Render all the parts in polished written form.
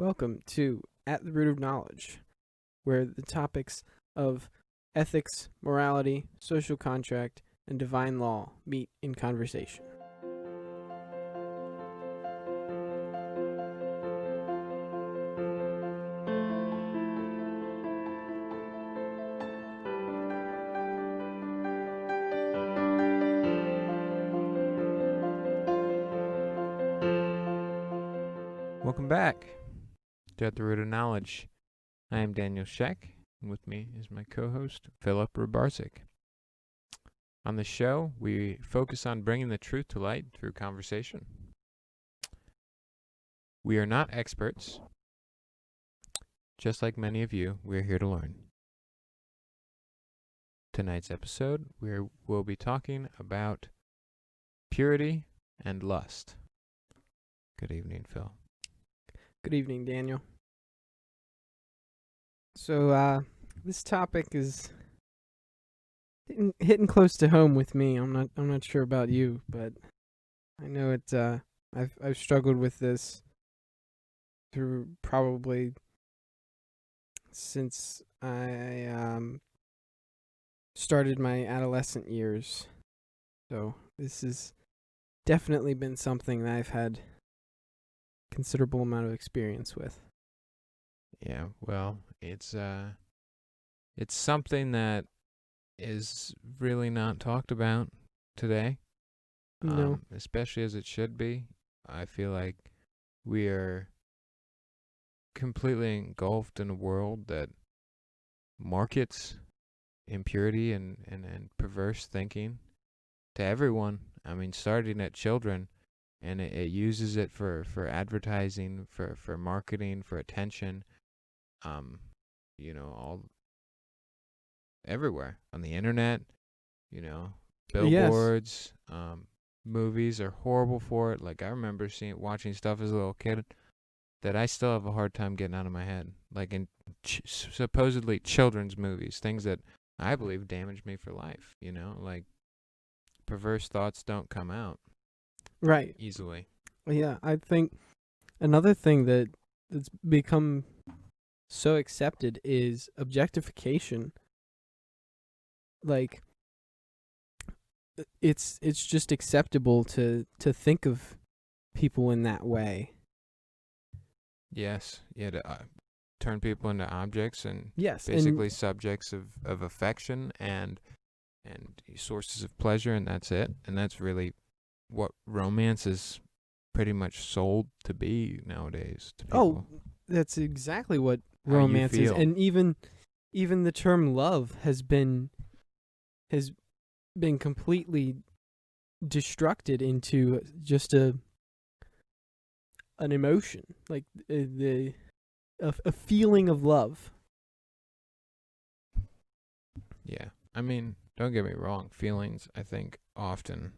Welcome to At the Root of Knowledge, where the topics of ethics, morality, social contract, and divine law meet in conversation. Welcome back to At the Root of Knowledge. I am Daniel Sheck, and with me is my co-host, Philip Rubarczyk. On the show, we focus on bringing the truth to light through conversation. We are not experts. Just like many of you, we're here to learn. Tonight's episode, we'll be talking about purity and lust. Good evening, Phil. Good evening, Daniel. So, this topic is hitting close to home with me. I'm not sure about you, but I know it. I've struggled with this through probably since I started my adolescent years. So this has definitely been something that I've had considerable amount of experience with. Yeah, well, it's something that is really not talked about today. No. Especially as it should be. I feel like we are completely engulfed in a world that markets impurity and perverse thinking to everyone. I mean, starting at children. And it uses it for advertising, for marketing, for attention, all everywhere on the internet, billboards, movies are horrible for it. Like I remember watching stuff as a little kid that I still have a hard time getting out of my head. Like in supposedly children's movies, things that I believe damaged me for life. Like perverse thoughts don't come out. Right. Easily. Yeah, I think another thing that's become so accepted is objectification. Like it's just acceptable to think of people in that way. Yes, yeah, to turn people into objects and yes, basically subjects of affection and sources of pleasure, and that's it. And that's really what romance is pretty much sold to be nowadays to people. Oh, that's exactly what romance is. And even the term love has been completely destructed into just an emotion, like a feeling of love. Yeah. I mean, don't get me wrong, feelings I think often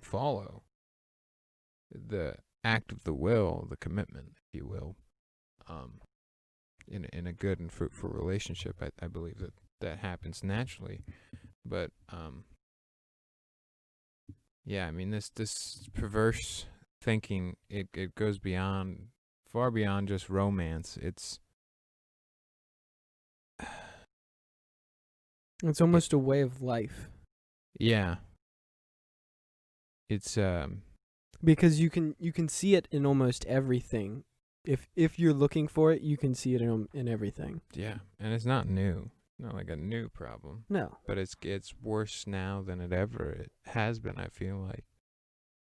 follow the act of the will, the commitment, if you will, in a good and fruitful relationship. I believe that happens naturally, but yeah, I mean this perverse thinking it goes far beyond just romance. It's almost a way of life. Yeah. It's because you can see it in almost everything. If you're looking for it, you can see it in everything. Yeah, and it's not new. Not like a new problem. No. But it's worse now than it ever has been, I feel like.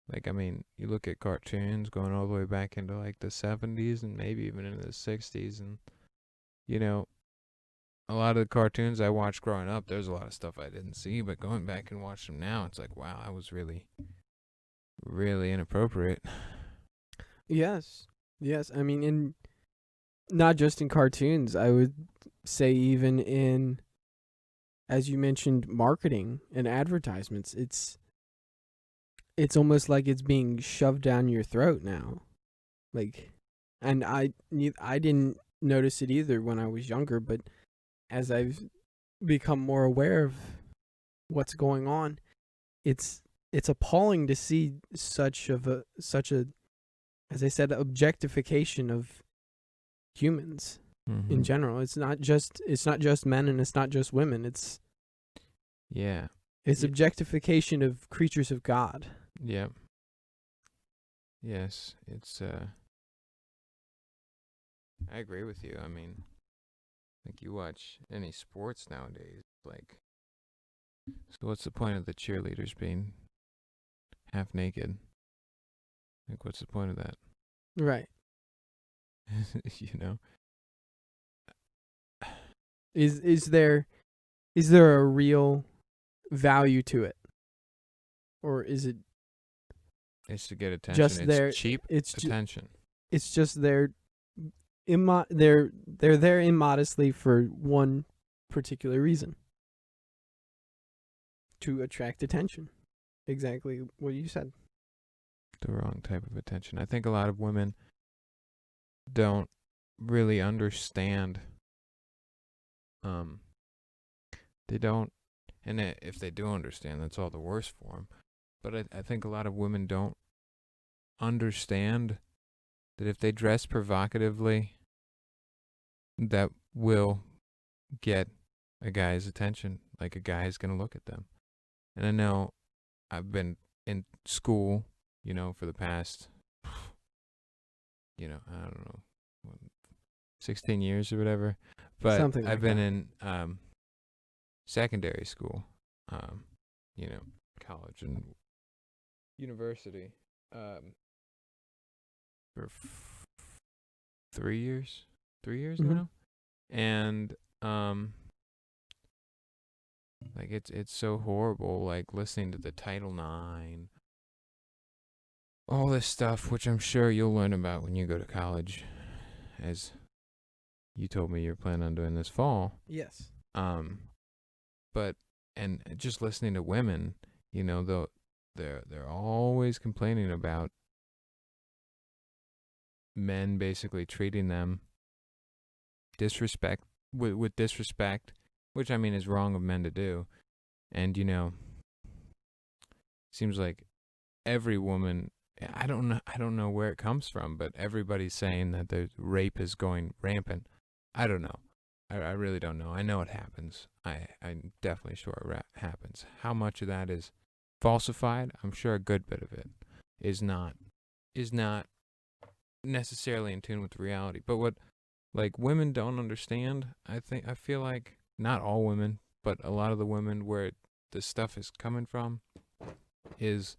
Like, I mean, you look at cartoons going all the way back into like the 70s and maybe even into the 60s, and a lot of the cartoons I watched growing up, there's a lot of stuff I didn't see, but going back and watching them now, it's like, wow, I was really inappropriate. Yes. I mean, not just in cartoons. I would say even in, as you mentioned, marketing and advertisements. It's almost like it's being shoved down your throat now. Like, and I didn't notice it either when I was younger, but as I've become more aware of what's going on, it's appalling to see such a as I said, objectification of humans in general. It's not just men and it's not just women. It's Yeah. objectification of creatures of God. Yeah. Yes, it's I agree with you. I mean, like you watch any sports nowadays, like, so what's the point of the cheerleaders being half naked? Like, what's the point of that? Right. You know? Is there a real value to it? Or is it It's to get attention. just it's there cheap attention. It's just they're there immodestly for one particular reason. To attract attention. Exactly what you said. The wrong type of attention. I think a lot of women don't really understand. They don't, and if they do understand, that's all the worse for them. But I think a lot of women don't understand that if they dress provocatively, that will get a guy's attention. Like, a guy is going to look at them. And I know I've been in school, for the past, I don't know, 16 years or whatever. But Something like I've been that. in secondary school, college and university, for 3 years. 3 years Mhm. now. And like, it's so horrible, like listening to the Title IX, all this stuff, which I'm sure you'll learn about when you go to college, as you told me you're planning on doing this fall. Yes. But and just listening to women, though they're always complaining about men basically treating them with disrespect, which I mean is wrong of men to do. And seems like every woman, I don't know where it comes from, but everybody's saying that the rape is going rampant. I don't know. I really don't know. I know it happens. I'm definitely sure it happens. How much of that is falsified? I'm sure a good bit of it is not necessarily in tune with reality. But what, like, women don't understand, I feel like, not all women, but a lot of the women where the stuff is coming from is,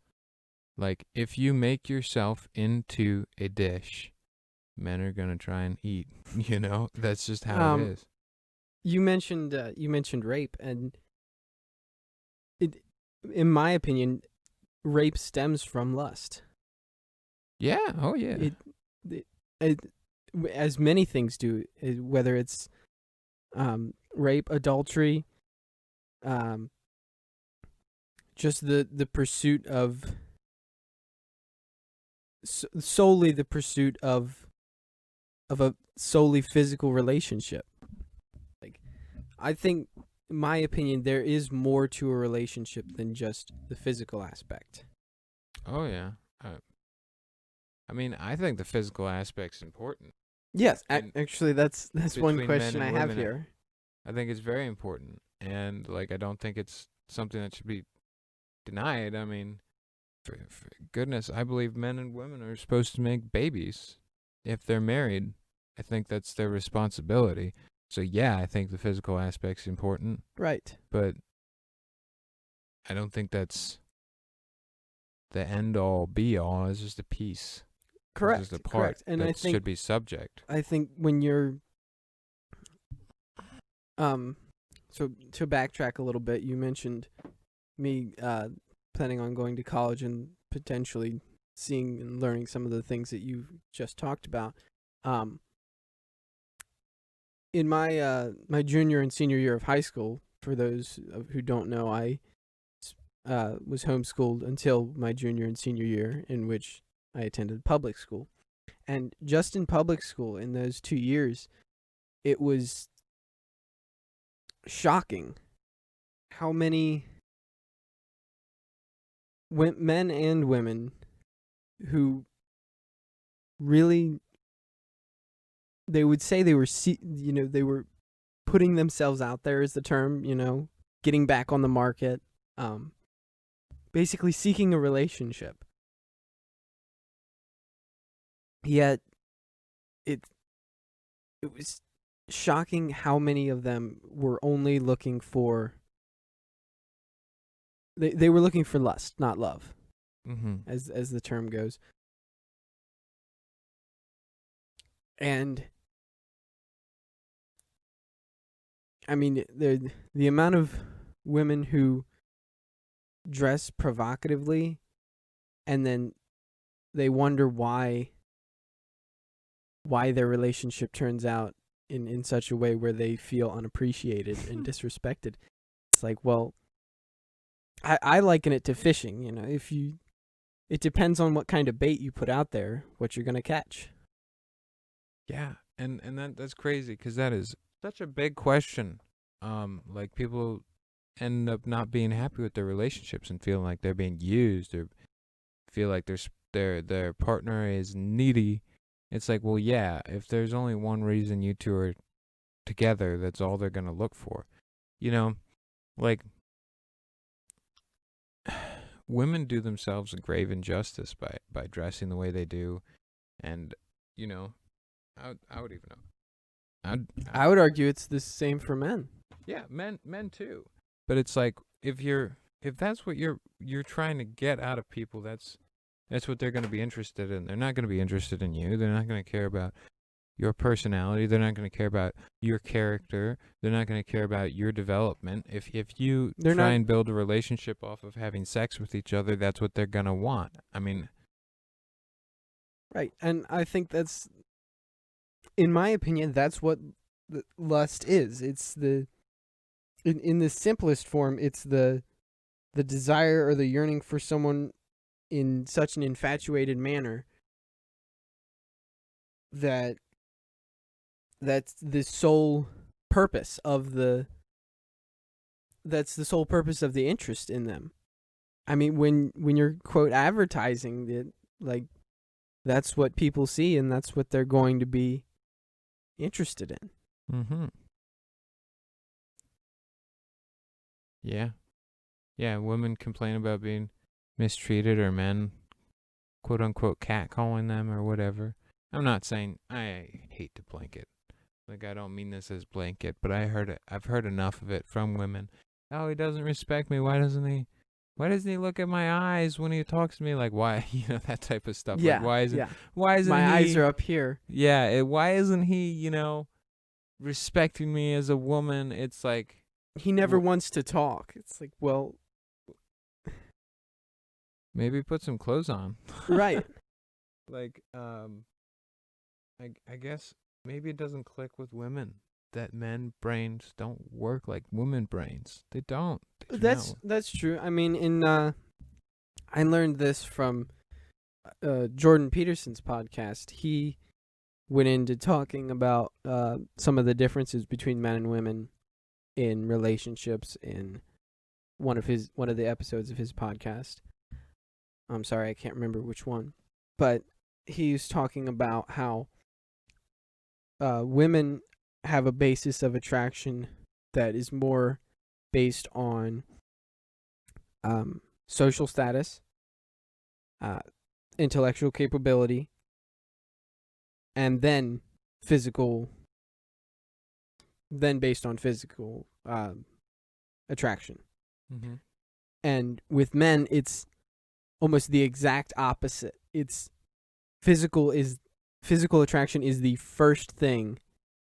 like, if you make yourself into a dish, men are going to try and eat, That's just how it is. You mentioned rape, and it, in my opinion, rape stems from lust. Yeah. Oh yeah. It as many things do, whether it's rape, adultery, just the pursuit of solely the pursuit of a solely physical relationship. Like, I think, in my opinion, there is more to a relationship than just the physical aspect. Oh yeah. I mean, I think the physical aspect's important. Yes, actually, that's one Between question men I and have women, here. I think it's very important, and like, I don't think it's something that should be denied. I mean, for goodness, I believe men and women are supposed to make babies. If they're married, I think that's their responsibility. So yeah, I think the physical aspect's important, Right. but I don't think that's the end all be all. It's just a piece. Correct. It's just a part correct. And that I think should be subject. I think when you're so to backtrack a little bit, you mentioned me planning on going to college and potentially seeing and learning some of the things that you've just talked about. In my my junior and senior year of high school, for those who don't know, I was homeschooled until my junior and senior year, in which I attended public school. And just in public school, in those 2 years, it was shocking how many men and women who really, they would say they were they were putting themselves out there is the term, getting back on the market, basically seeking a relationship. Yet it was shocking how many of them were only looking for they were looking for lust, not love, as the term goes. And I mean, the amount of women who dress provocatively and then they wonder why their relationship turns out in such a way where they feel unappreciated and disrespected. It's like, well, I liken it to fishing. It depends on what kind of bait you put out there, what you're gonna catch. Yeah, and that's crazy because that is such a big question. Like people end up not being happy with their relationships and feeling like they're being used or feel like their partner is needy. It's like, well, yeah, if there's only one reason you two are together, that's all they're gonna look for. Like women do themselves a grave injustice by dressing the way they do, and I would even know. I would argue it's the same for men. Yeah, men too. But it's like if that's what you're trying to get out of people, that's what they're going to be interested in. They're not going to be interested in you. They're not going to care about your personality. They're not going to care about your character. They're not going to care about your development. If you try and build a relationship off of having sex with each other, that's what they're going to want. I mean, right. And I think that's, in my opinion, that's what lust is. It's in the simplest form, it's the desire or the yearning for someone in such an infatuated manner that's the sole purpose of the interest in them. I mean, when you're quote advertising it, like, that's what people see and that's what they're going to be interested in. Yeah, women complain about being mistreated or men quote unquote catcalling them or whatever. I'm not saying, I hate to blanket. Like, I don't mean this as blanket, but I've heard enough of it from women. Oh, he doesn't respect me. Why doesn't he look at my eyes when he talks to me? Like, why? That type of stuff. Yeah. Like, why isn't my he, eyes are up here? Yeah. Why isn't he, respecting me as a woman? It's like, he never wants to talk. It's like, well, maybe put some clothes on. Right. Like, I guess maybe it doesn't click with women that men brains don't work like women brains. They don't. That's true. I mean, I learned this from Jordan Peterson's podcast. He went into talking about some of the differences between men and women in relationships in one of the episodes of his podcast. I'm sorry, I can't remember which one, but he's talking about how women have a basis of attraction that is more based on social status, intellectual capability, and then based on physical attraction. Mm-hmm. And with men, it's almost the exact opposite. It's physical attraction is the first thing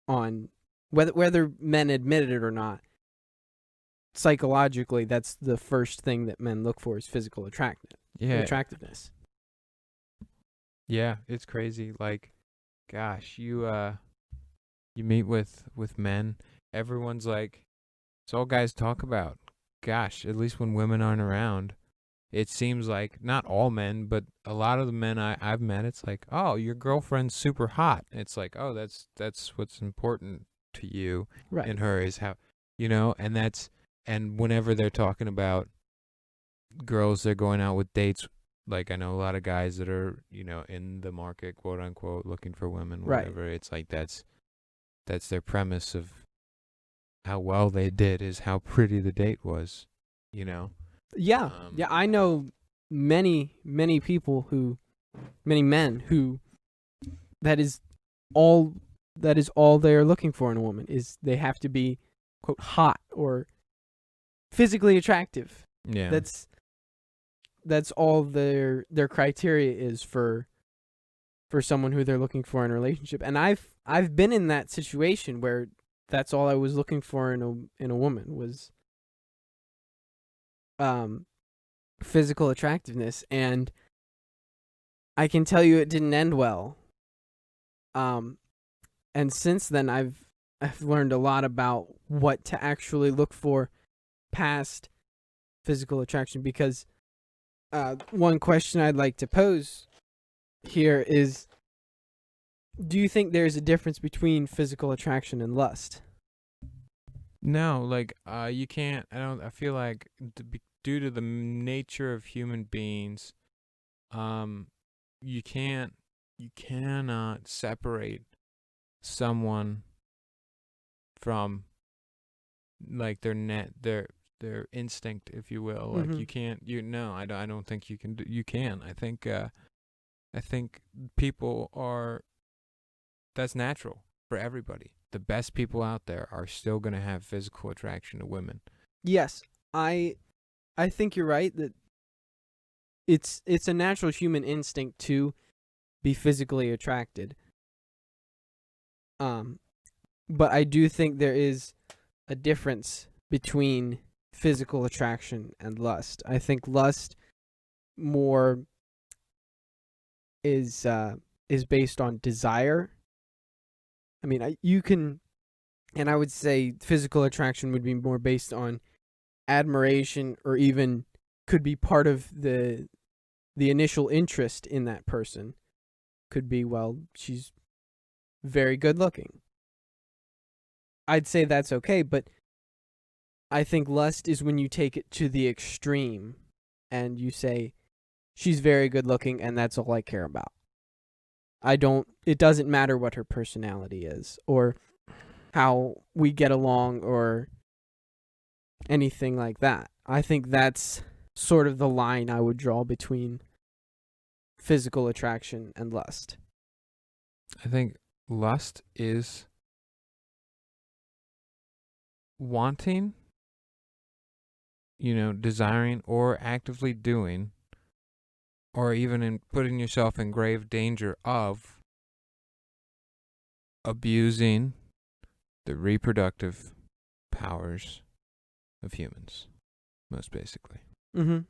on whether men admit it or not. Psychologically, that's the first thing that men look for is physical attractiveness. Yeah, it's crazy. Like, gosh, you meet with men, everyone's like, it's all guys talk about. Gosh, at least when women aren't around, it seems like not all men, but a lot of the men I've met, it's like, oh, your girlfriend's super hot. It's like, oh, that's what's important to you, right? And her is how, and whenever they're talking about girls they're going out with dates like I know a lot of guys that are, in the market, quote unquote, looking for women, Right. whatever. It's like that's their premise of how well they did is how pretty the date was, you know. Yeah. Yeah, I know many people many men who that is all they're looking for in a woman is they have to be quote hot or physically attractive. Yeah. That's all their criteria is for someone who they're looking for in a relationship. And I've been in that situation where that's all I was looking for in a woman was physical attractiveness, and I can tell you it didn't end well. And since then I've learned a lot about what to actually look for past physical attraction, because one question I'd like to pose here is, do you think there's a difference between physical attraction and lust? No, like you can't. I feel like due to the nature of human beings, you cannot separate someone from like their instinct, if you will. Like you can't. I don't think you can. You can. I think people are. That's natural for everybody. The best people out there are still going to have physical attraction to women. Yes, I think you're right that it's a natural human instinct to be physically attracted. But I do think there is a difference between physical attraction and lust. I think lust more is based on desire. I mean, you can, and I would say physical attraction would be more based on admiration, or even could be part of the initial interest in that person. Could be, well, she's very good looking. I'd say that's okay, but I think lust is when you take it to the extreme and you say, she's very good looking and that's all I care about. It doesn't matter what her personality is or how we get along or anything like that. I think that's sort of the line I would draw between physical attraction and lust. I think lust is wanting, desiring or actively doing, or even in putting yourself in grave danger of abusing the reproductive powers of humans, most basically. Mm-hmm.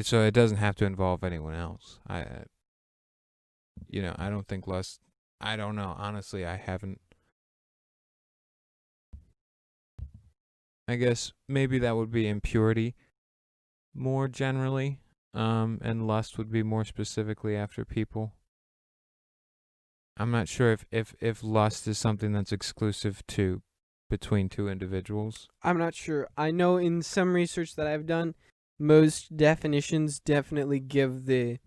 So it doesn't have to involve anyone else. I don't think lust. I don't know. Honestly, I haven't. I guess maybe that would be impurity more generally, and lust would be more specifically after people. I'm not sure if lust is something that's exclusive to between two individuals. I'm not sure. I know in some research that I've done, most definitions definitely give the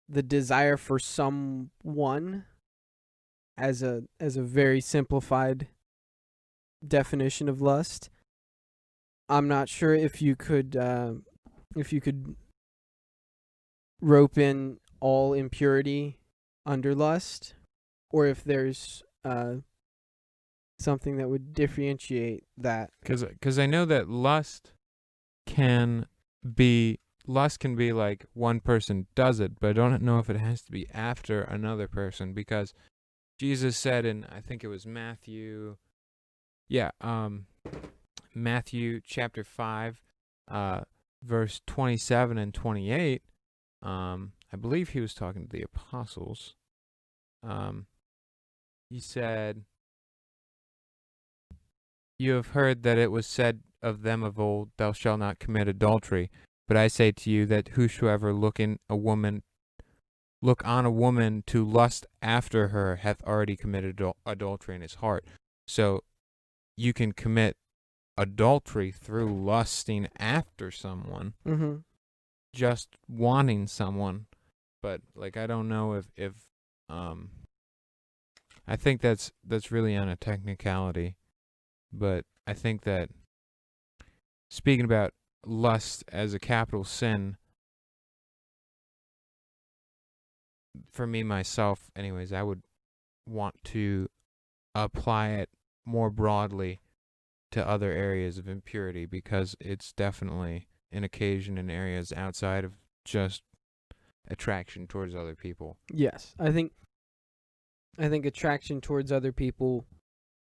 desire for someone as a very simplified definition of lust. I'm not sure if you could rope in all impurity under lust, or if there's something that would differentiate that. Because I know that lust can be like one person does it, but I don't know if it has to be after another person, because Jesus said in, I think it was Matthew, Matthew chapter 5, verse 27 and 28, I believe he was talking to the apostles. He said, "You have heard that it was said of them of old, thou shalt not commit adultery. But I say to you that whosoever look on a woman to lust after her hath already committed adultery in his heart." So you can commit adultery through lusting after someone, Mm-hmm. just wanting someone. But like, I don't know if I think that's really on a technicality. But I think that, speaking about lust as a capital sin, for me myself anyways, I would want to apply it more broadly to other areas of impurity, because it's definitely an occasion in areas outside of just attraction towards other people. Yes, I think attraction towards other people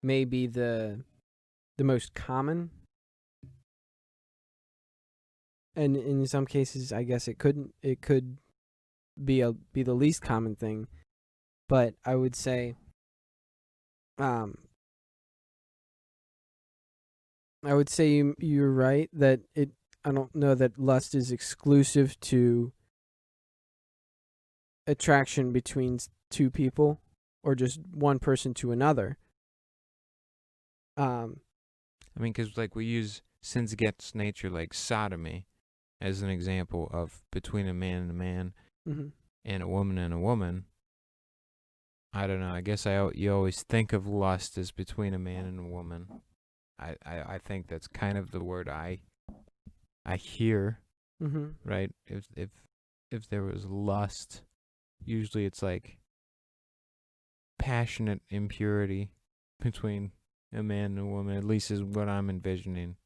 may be the most common, and in some cases, I guess it could be the least common thing. But I would say, you're right that it. I don't know that lust is exclusive to attraction between two people, or just one person to another. I mean, because like we use sins against nature, like sodomy, as an example of between a man and a man, Mm-hmm. and a woman and a woman. I don't know. I guess you always think of lust as between a man and a woman. I think that's kind of the word I hear, Mm-hmm. right? If there was lust, usually it's like passionate impurity between a man and a woman. At least is what I'm envisioning.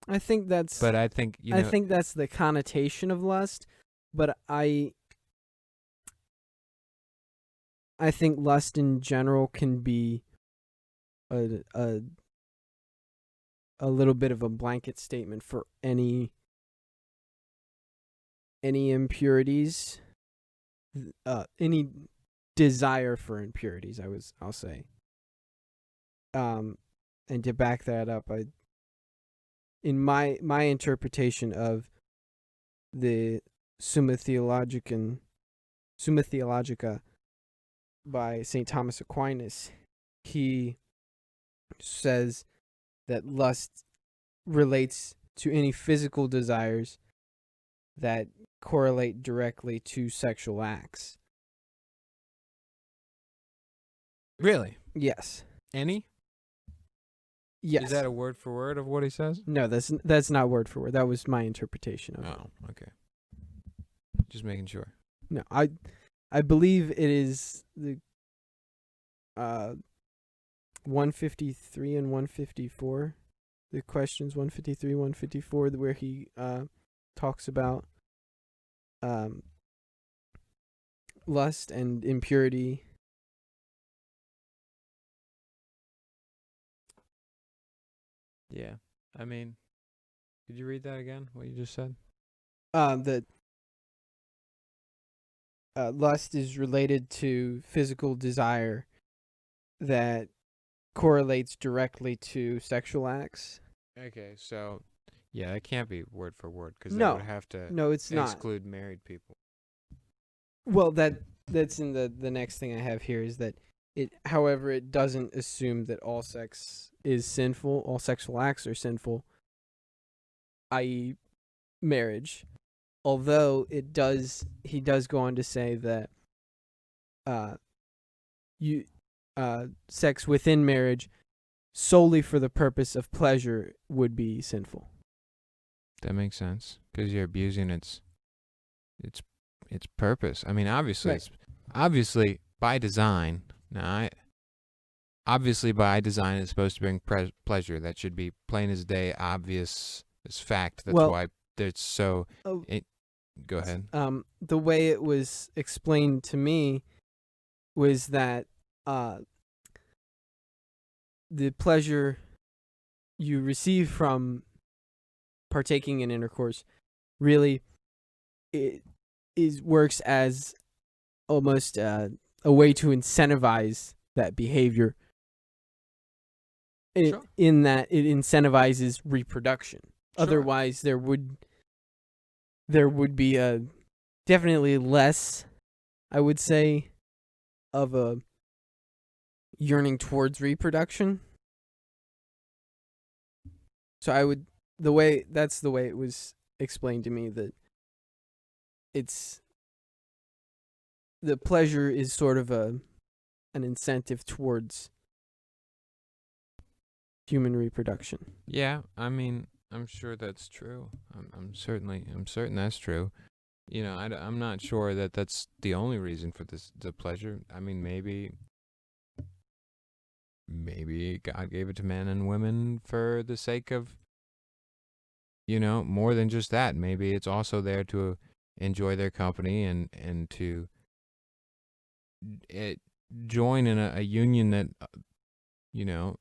I think that's. But I think I think that's the connotation of lust, but I think lust in general can be a little bit of a blanket statement for any impurities, any desire for impurities. I'll say. And to back that up, in my interpretation of the Summa Theologica by St. Thomas Aquinas, he says that lust relates to any physical desires that correlate directly to sexual acts. Really? Yes. Any? Yes. Is that a word for word of what he says? No, that's not word for word. That was my interpretation of it. Oh, okay. Just making sure. No, I believe it is the 153 and 154. The questions 153, 154, where he talks about lust and impurity. Yeah. I mean, could you read that again, what you just said? That lust is related to physical desire that correlates directly to sexual acts. Okay, so yeah, that can't be word for word, because No. that would have to No, it's not. exclude married people. Well, that's in the next thing I have here is that however, it doesn't assume that all sex is sinful, all sexual acts are sinful, i.e. marriage. Although he does go on to say that sex within marriage solely for the purpose of pleasure would be sinful. That makes sense, because you're abusing its purpose. I mean, obviously, Right. It's obviously by design. Obviously by design, it's supposed to bring pleasure. That should be plain as day, obvious as fact. That's why it's so. Go ahead. The way it was explained to me was that the pleasure you receive from partaking in intercourse really works as almost a way to incentivize that behavior. Sure. In that it incentivizes reproduction. Sure. Otherwise, there would be a definitely less, I would say, of a yearning towards reproduction. So that's the way it was explained to me, that it's the pleasure is sort of an incentive towards human reproduction. Yeah, I mean, I'm sure that's true. I'm certain that's true. You know, I'm not sure that that's the only reason for the pleasure. I mean, maybe God gave it to men and women for the sake of, more than just that. Maybe it's also there to enjoy their company and to it, join in a union that,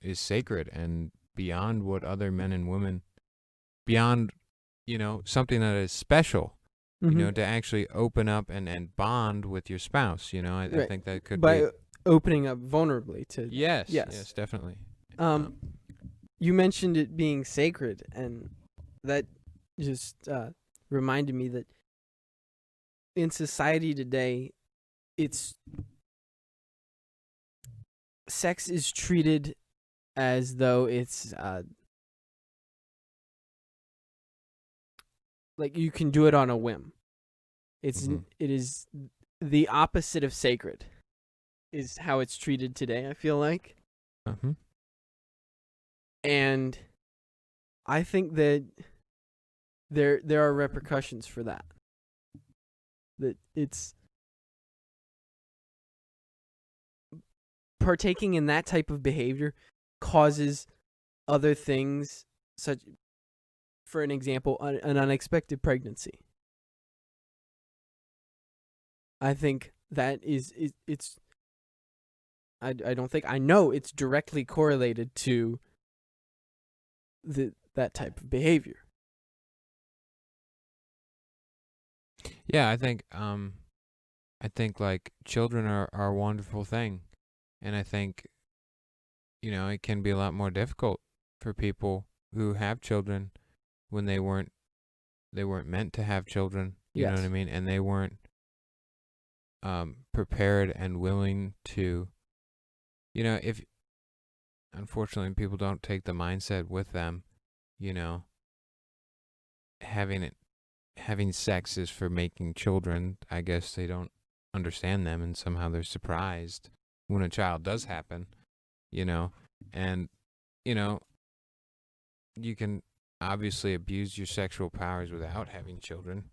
is sacred and beyond what other men and women, beyond, something that is special, to actually open up and bond with your spouse. I Right. think that could By be. opening up vulnerably to Yes, definitely. You mentioned it being sacred, and that just reminded me that in society today, sex is treated as though it's like you can do it on a whim. It is the opposite of sacred, is how it's treated today, I feel like. And I think that there are repercussions for that. That it's partaking in that type of behavior causes other things, such, for an example, an unexpected pregnancy. I think that it's I don't think, I know it's directly correlated to that type of behavior. Yeah, I think like children are a wonderful thing, and I think, it can be a lot more difficult for people who have children when they weren't meant to have children. You know what I Yes. mean? And they weren't prepared and willing to, if unfortunately people don't take the mindset with them, having sex is for making children. I guess they don't understand them, and somehow they're surprised when a child does happen, and you can obviously abuse your sexual powers without having children.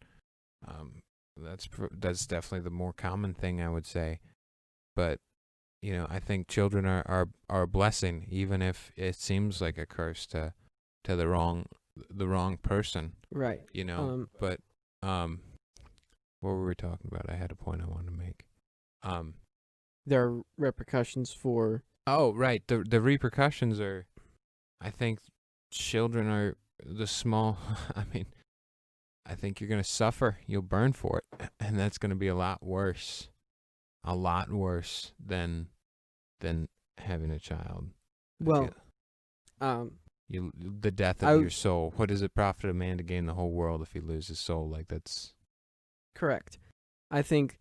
That's definitely the more common thing, I would say. But I think children are a blessing, even if it seems like a curse to the wrong person. Right. But what were we talking about? I had a point I wanted to make. There are repercussions for. Oh, right. The repercussions are, I think, children are the small. I mean, I think you're gonna suffer. You'll burn for it, and that's gonna be a lot worse than having a child. Well, the death of your soul. What does it profit a man to gain the whole world if he loses his soul? Like, that's correct. I think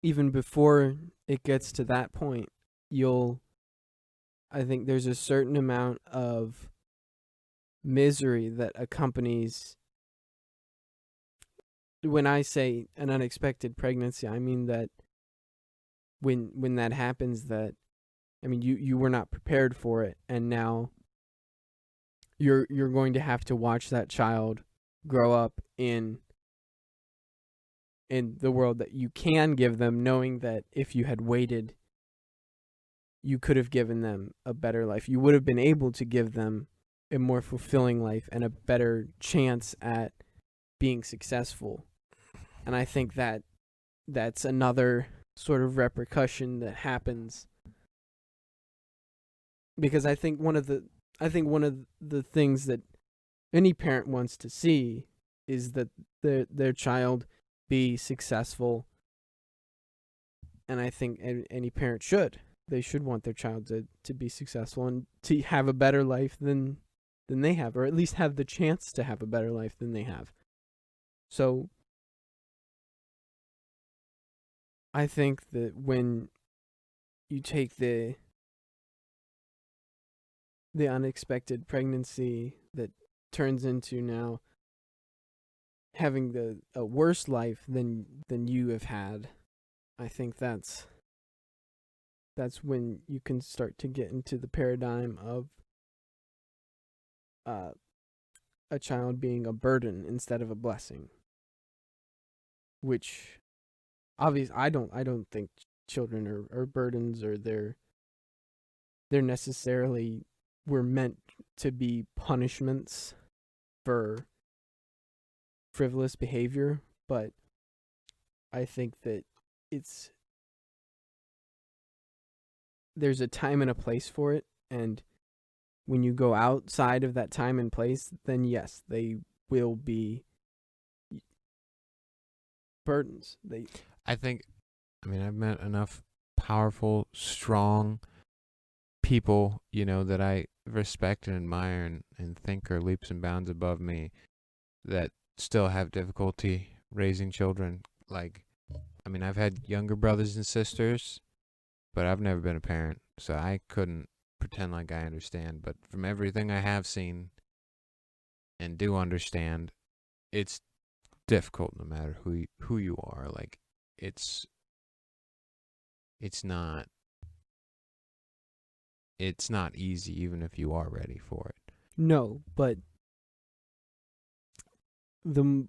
even before it gets to that point, I think there's a certain amount of misery that accompanies. When I say an unexpected pregnancy, I mean that when that happens, that, I mean, you were not prepared for it, and now you're going to have to watch that child grow up in the world that you can give them, knowing that if you had waited, you could have given them a better life. You would have been able to give them a more fulfilling life and a better chance at being successful. And I think that that's another sort of repercussion that happens, because I think one of the things that any parent wants to see is that their child be successful. And I think any parent should. They should want their child to be successful and to have a better life than they have, or at least have the chance to have a better life than they have. So I think that when you take the unexpected pregnancy that turns into now having a worse life than you have had, I think that's when you can start to get into the paradigm of a child being a burden instead of a blessing. Which obviously I don't think children are burdens, or they're necessarily were meant to be punishments for frivolous behavior, but I think that there's a time and a place for it, and when you go outside of that time and place, then yes, they will be burdens. I mean, I've met enough powerful, strong people, that I respect and admire and think are leaps and bounds above me, that still have difficulty raising children. Like, I mean, I've had younger brothers and sisters, but I've never been a parent, so I couldn't pretend like I understand. But from everything I have seen and do understand, it's difficult no matter who you are. Like, it's not easy, even if you are ready for it. No, but the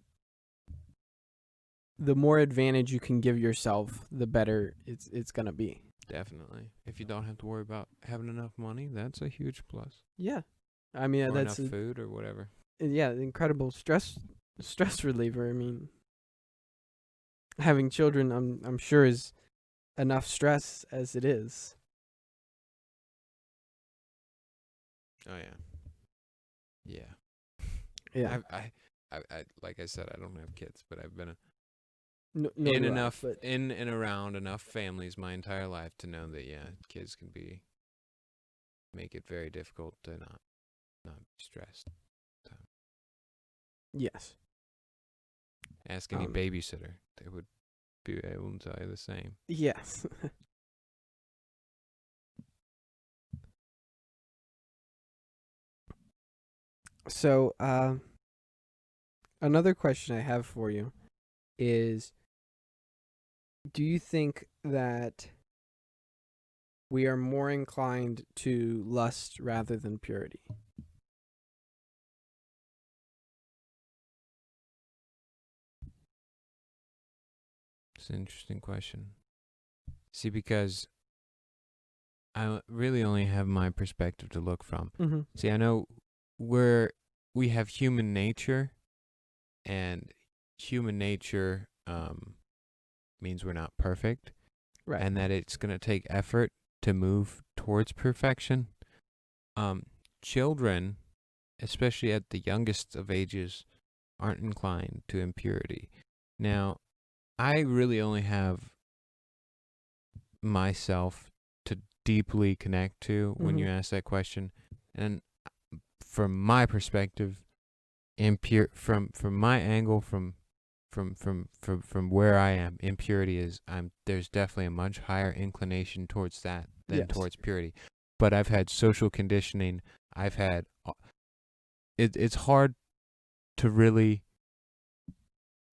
more advantage you can give yourself, the better it's gonna be. Definitely. If you don't have to worry about having enough money, that's a huge plus. Yeah, I mean, or that's enough food or whatever. Yeah, incredible stress reliever. I mean, having children, I'm sure, is enough stress as it is. Oh yeah. Yeah. I like I said, I don't have kids, but I've been in in and around enough families my entire life to know that kids can make it very difficult to not be stressed. So. Yes. Ask any babysitter; they would be able to tell you the same. Yes. So, another question I have for you is, do you think that we are more inclined to lust rather than purity? It's an interesting question. See, because I really only have my perspective to look from. Mm-hmm. See, I know we have human nature, and human nature means we're not perfect, right? And that it's going to take effort to move towards perfection. Children, especially at the youngest of ages, aren't inclined to impurity. Now, I really only have myself to deeply connect to when you ask that question, and from my perspective, from my angle, from where I am, impurity is there's definitely a much higher inclination towards that than towards purity. But I've had social conditioning. I've had it's hard to really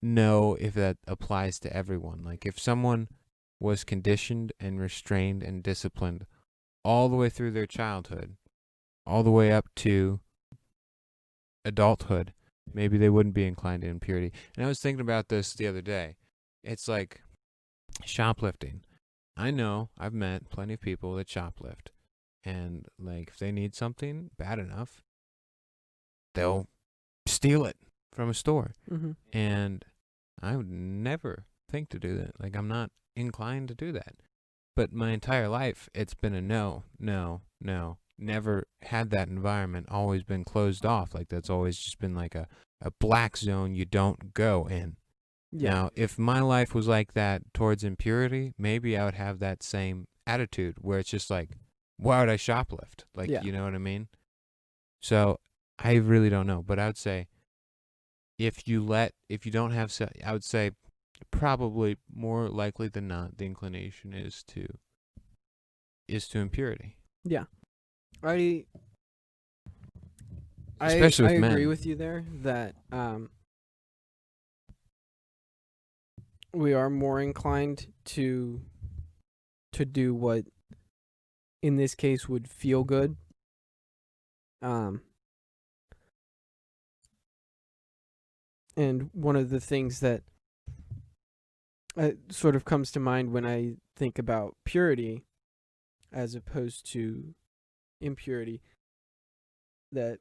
know if that applies to everyone. Like, if someone was conditioned and restrained and disciplined all the way through their childhood, all the way up to adulthood, maybe they wouldn't be inclined to impurity. And I was thinking about this the other day. It's like shoplifting. I know I've met plenty of people that shoplift, and like, if they need something bad enough, they'll steal it from a store. And I would never think to do that. Like, I'm not inclined to do that. But my entire life, it's been a no. Never had that environment, always been closed off. Like, that's always just been like a black zone you don't go in. Yeah. Now, if my life was like that towards impurity, maybe I would have that same attitude where it's just like, why would I shoplift? Like, you know what I mean? So I really don't know. But I would say, if you don't have, I would say probably more likely than not, the inclination is to impurity. Yeah. I Especially I with agree men. with you there that we are more inclined to do what in this case would feel good. Um and one of the things that sort of comes to mind when I think about purity as opposed to impurity, that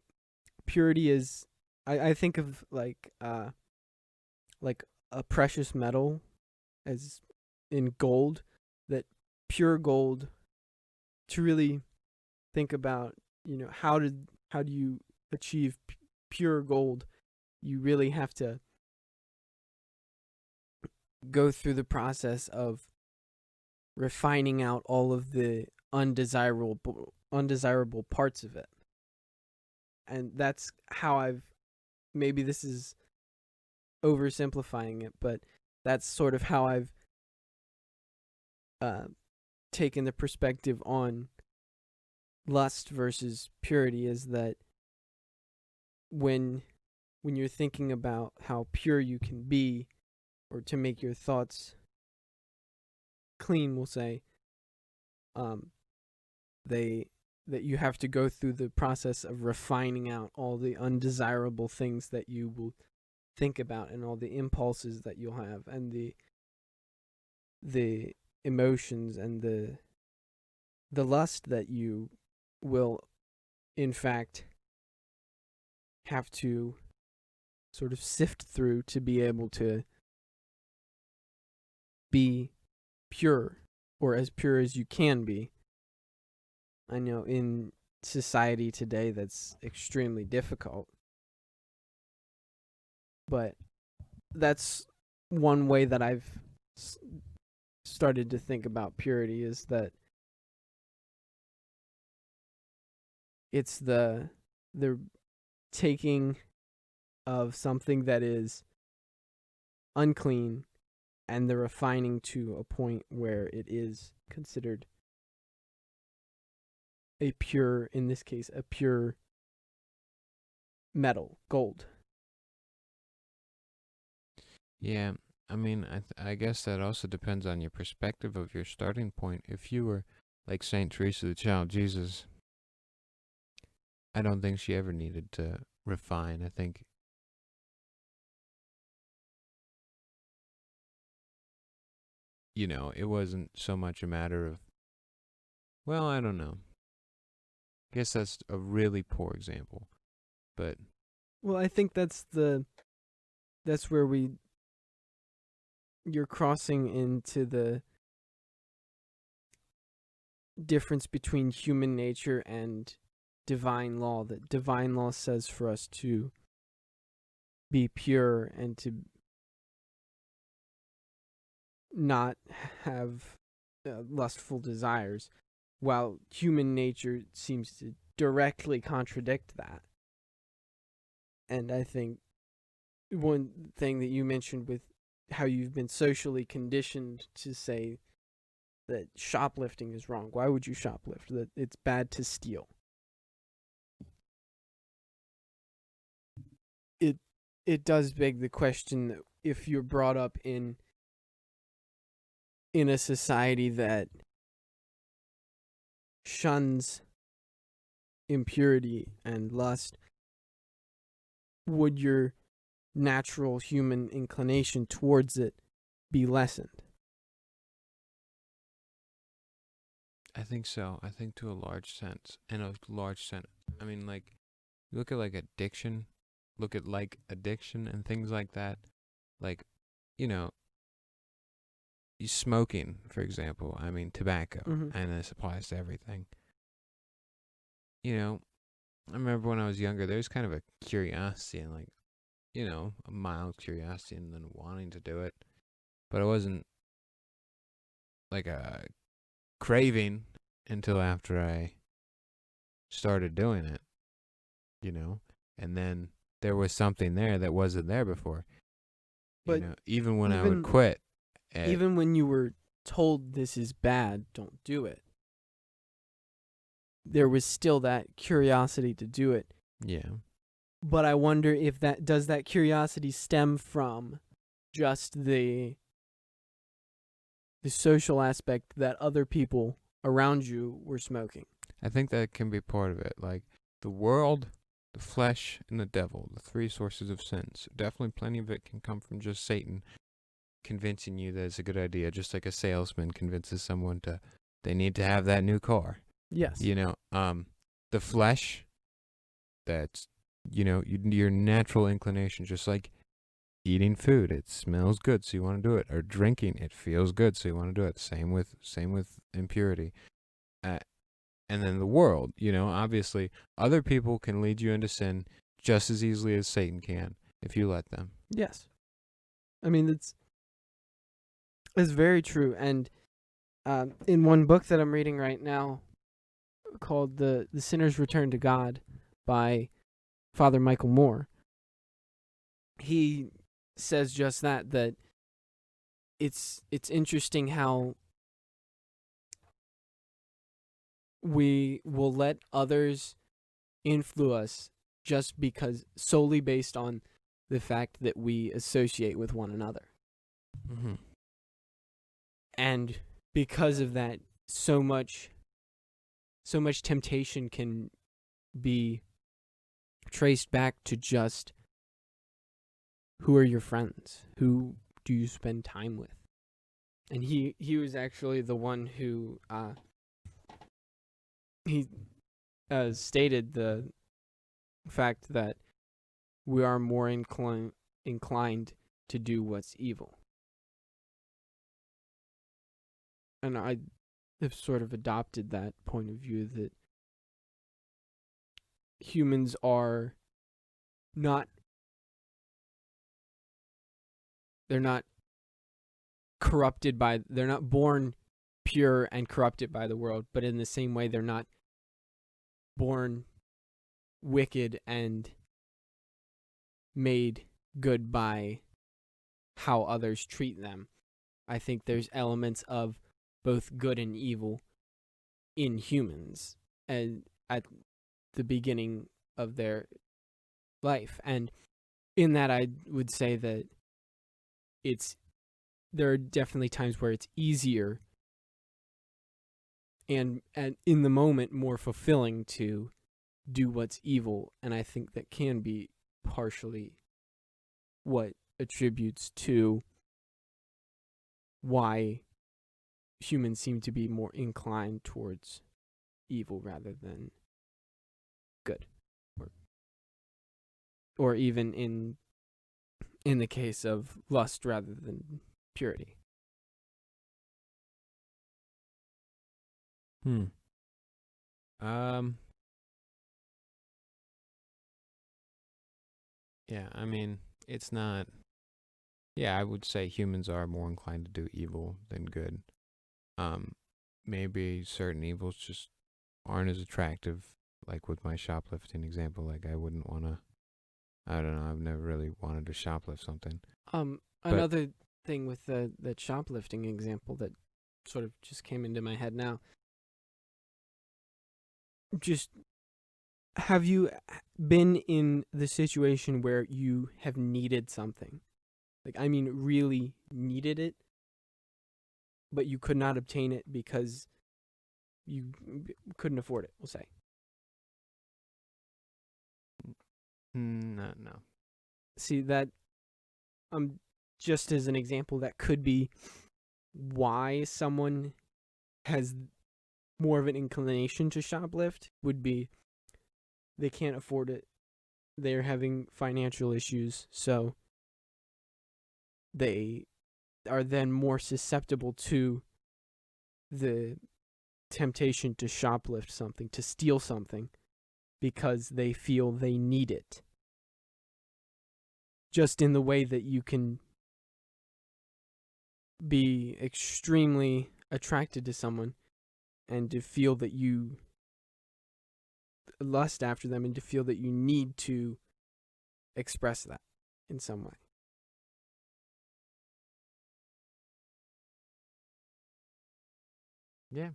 purity is I think of like a precious metal as in gold, that pure gold, to really think about, how do you achieve pure gold? You really have to go through the process of refining out all of the undesirable parts of it. And that's how I've, maybe this is oversimplifying it, but that's sort of how I've taken the perspective on lust versus purity, is that when you're thinking about how pure you can be, or to make your thoughts clean, we'll say, they that you have to go through the process of refining out all the undesirable things that you will think about, and all the impulses that you'll have, and the emotions, and the lust that you will in fact have to sort of sift through to be able to be pure, or as pure as you can be. I know in society today that's extremely difficult, but that's one way that I've started to think about purity, is that it's the taking of something that is unclean and the refining to a point where it is considered a pure, in this case, a pure metal, gold. Yeah, I mean, I guess that also depends on your perspective of your starting point. If you were like Saint Teresa, the Child Jesus, I don't think she ever needed to refine. I think, it wasn't so much a matter of, well, I don't know. I guess that's a really poor example, but Well, I think that's where you're crossing into the difference between human nature and divine law. That divine law says for us to be pure and to not have lustful desires, while human nature seems to directly contradict that. And I think one thing that you mentioned with how you've been socially conditioned to say that shoplifting is wrong. Why would you shoplift? That it's bad to steal. It does beg the question that if you're brought up in a society that shuns impurity and lust, would your natural human inclination towards it be lessened? I think so. I think to a large sense. In a large sense. I mean, like, look at like addiction. Look at like addiction and things like that. Like, you know, smoking, for example. I mean, tobacco. Mm-hmm. And this applies to everything. I remember when I was younger, there was kind of a curiosity and like, a mild curiosity and then wanting to do it. But it wasn't like a craving until after I started doing it, and then there was something there that wasn't there before. But even when I would quit, even when you were told this is bad, don't do it, there was still that curiosity to do it. yeah, But I wonder if that curiosity stem from just the social aspect that other people around you were smoking. I think that can be part of it. Like the world, the flesh, and the devil, the three sources of sins. Definitely plenty of it can come from just Satan convincing you that it's a good idea, just like a salesman convinces someone they need to have that new car. Yes. The flesh, that's, your natural inclination, just like eating food, it smells good, so you want to do it, or drinking, it feels good, so you want to do it. Same with impurity. And then the world, obviously, other people can lead you into sin just as easily as Satan can if you let them. Yes. I mean, it's very true. And in one book that I'm reading right now called The Sinner's Return to God by Father Michael Moore, he says just that it's interesting how we will let others influence us just because solely based on the fact that we associate with one another. Mm-hmm. And because of that, so much temptation can be traced back to just who are your friends? Who do you spend time with? And he was actually the one who he stated the fact that we are more inclined to do what's evil. And I have sort of adopted that point of view that humans are not, they're not born pure and corrupted by the world, but in the same way, they're not born wicked and made good by how others treat them. I think there's elements of both good and evil in humans and at the beginning of their life. And in that, I would say that there are definitely times where it's easier and in the moment more fulfilling to do what's evil, and I think that can be partially what attributes to why humans seem to be more inclined towards evil rather than good, or even in the case of lust rather than purity. Yeah, I mean, it's not. Yeah, I would say humans are more inclined to do evil than good. Maybe certain evils just aren't as attractive. Like with my shoplifting example, like I wouldn't want to. I don't know. I've never really wanted to shoplift something. Another thing with the shoplifting example that sort of just came into my head now. Just, have you been in the situation where you have needed something? Like, I mean, really needed it, but you could not obtain it because you couldn't afford it, we'll say. No. See, that, just as an example, that could be why someone has more of an inclination to shoplift, would be they can't afford it. They're having financial issues, so they are then more susceptible to the temptation to shoplift something, to steal something, because they feel they need it. Just in the way that you can be extremely attracted to someone and to feel that you lust after them and to feel that you need to express that in some way. Yeah.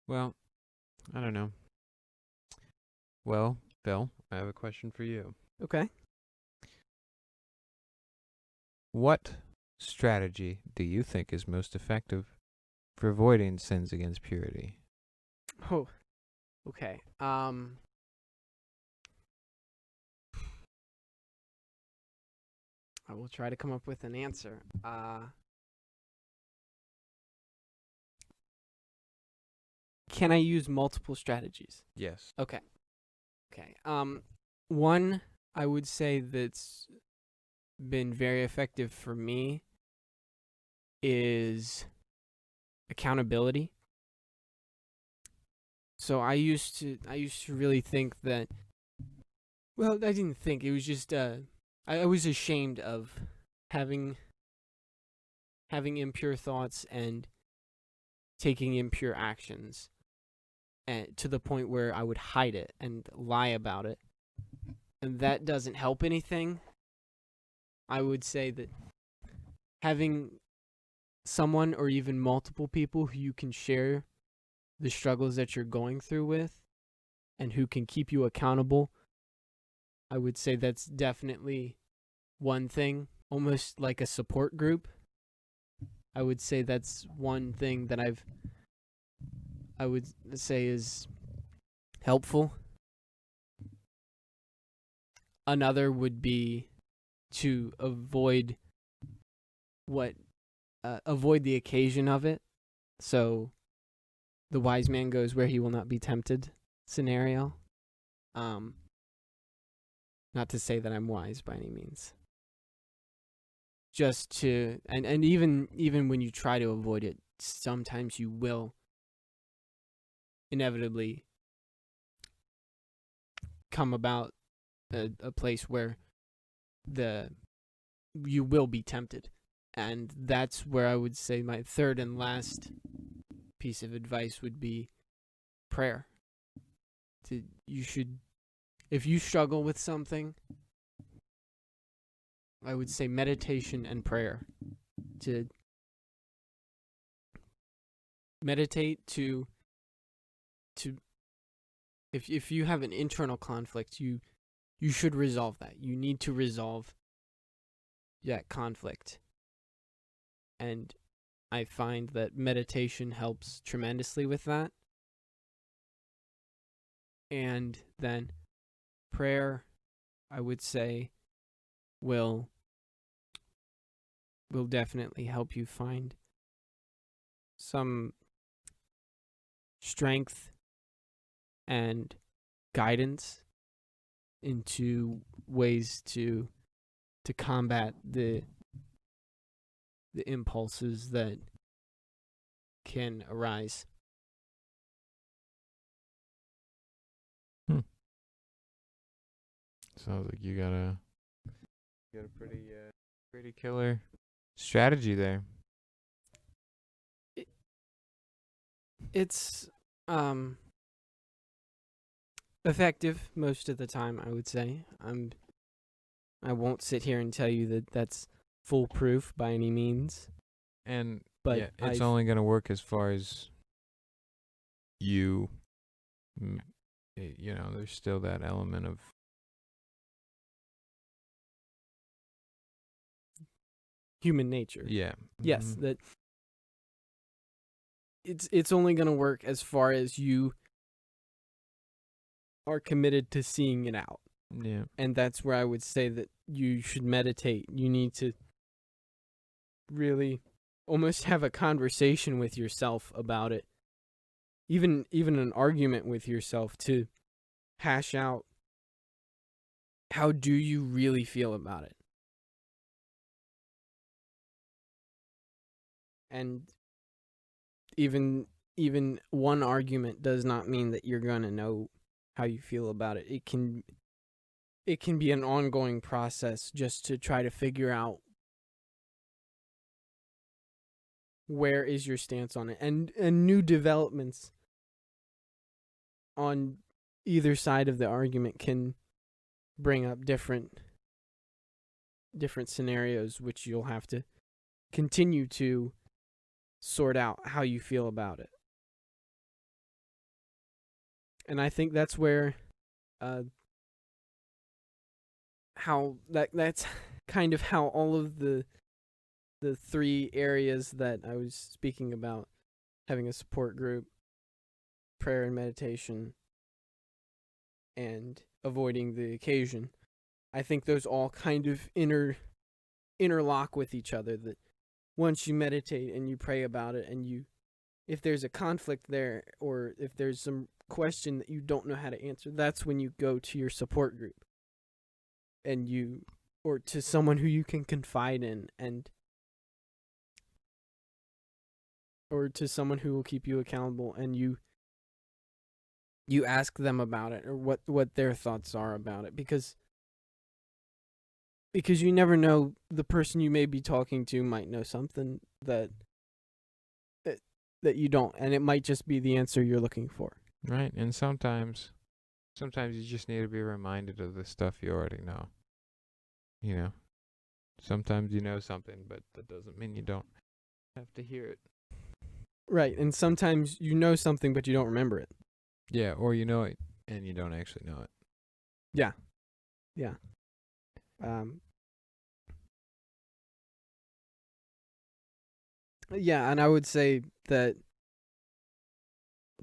Well, I don't know. Well, Bill, I have a question for you. Okay. What strategy do you think is most effective for avoiding sins against purity? Oh, okay. I will try to come up with an answer. Can I use multiple strategies? Yes. Okay. Okay. One I would say that's been very effective for me is accountability. So I used to really think that, well, I didn't think, it was just I was ashamed of having impure thoughts and taking impure actions, and to the point where I would hide it and lie about it. And that doesn't help anything. I would say that having someone or even multiple people who you can share the struggles that you're going through with and who can keep you accountable, I would say that's definitely one thing, almost like a support group. I would say that's one thing that I would say is helpful. Another would be to avoid the occasion of it. So the wise man goes where he will not be tempted scenario. Not to say that I'm wise by any means. Just to and even when you try to avoid it, sometimes you will inevitably come about a place where you will be tempted. And that's where I would say my third and last piece of advice would be prayer. If you struggle with something, I would say meditation and prayer. To meditate to if you have an internal conflict, you should resolve that. You need to resolve that conflict. And I find that meditation helps tremendously with that. And then prayer, I would say, will definitely help you find some strength and guidance into ways to combat the impulses that can arise. Sounds like you got a pretty killer strategy there. It's effective most of the time, I would say. I won't sit here and tell you that that's foolproof by any means. And But yeah, it's only going to work as far as you there's still that element of human nature. yeah. Yes, that it's only going to work as far as you are committed to seeing it out. Yeah. And that's where I would say that you should meditate. You need to really almost have a conversation with yourself about it. Even an argument with yourself to hash out how do you really feel about it. And even one argument does not mean that you're going to know how you feel about it. It can be an ongoing process just to try to figure out where is your stance on it, and new developments on either side of the argument can bring up different scenarios, which you'll have to continue to sort out how you feel about it. And I think that's where that's kind of how all of the three areas that I was speaking about, having a support group, prayer and meditation, and avoiding the occasion, I think those all kind of interlock with each other. That once you meditate and you pray about it, and if there's a conflict there, or if there's some question that you don't know how to answer, that's when you go to your support group, or to someone who you can confide in, or to someone who will keep you accountable, and you ask them about it, or what their thoughts are about it, because you never know, the person you may be talking to might know something that you don't, and it might just be the answer you're looking for. Right, and sometimes you just need to be reminded of the stuff you already know. You know, sometimes you know something, but that doesn't mean you don't have to hear it. Right, and sometimes you know something, but you don't remember it. Yeah, or you know it, and you don't actually know it. Yeah. Yeah, and I would say that